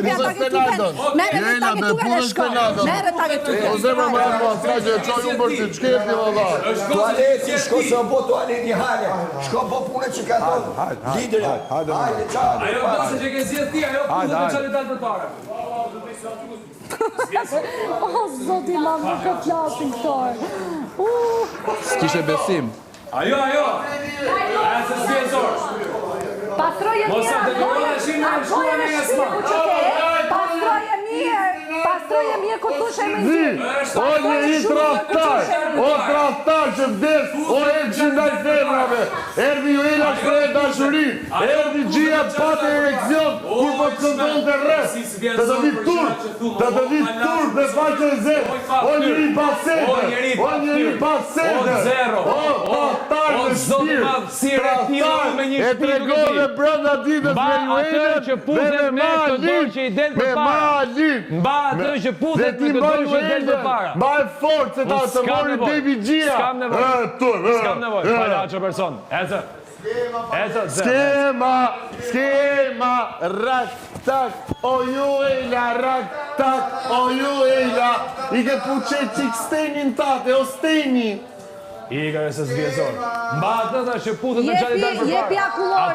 jepi ata ke tuken. Merre ata ke tuken e shko. Merre ata ke tuken. O zemra më e mos, ka që çoj unë për ti, ç'keti valla. Tualeti, shko se po tualeti hale. Shko po punë që ka thonë. Lidera. Hajde, çao. Ajo pse që ke zgjedh ti, ajo punë do të çelë dal përpara. O zoti ma më ka flasin këto. S'kishe besim. Ajo. Ajo se zgjedhor. Pastroje Pastroje mirë ku thushe me zi. O një i traftar që vdes, o e që ndaj femrave. Erdi ju ila shkre dashuri, erdi gjia pate erekcion, kur po të këndon të rrës. Të të vit tur, dhe faqe e zërë. O njëri pasete, o traftar me shpirë. E tregon dhe brënda ditës me juene, me malin. Mba atë që putet me të dojë që del për para. Mba e fort se ta të mori David Gjia. S'kam nevoj, pala që person. Skema, rak, tak, o ju ejla, rak, tak, o ju ejla. I ke puqe qik stenin tate, o steni. Igor e se zgjezor. Mba atë që putet me qatë del për para. Jepi akullor.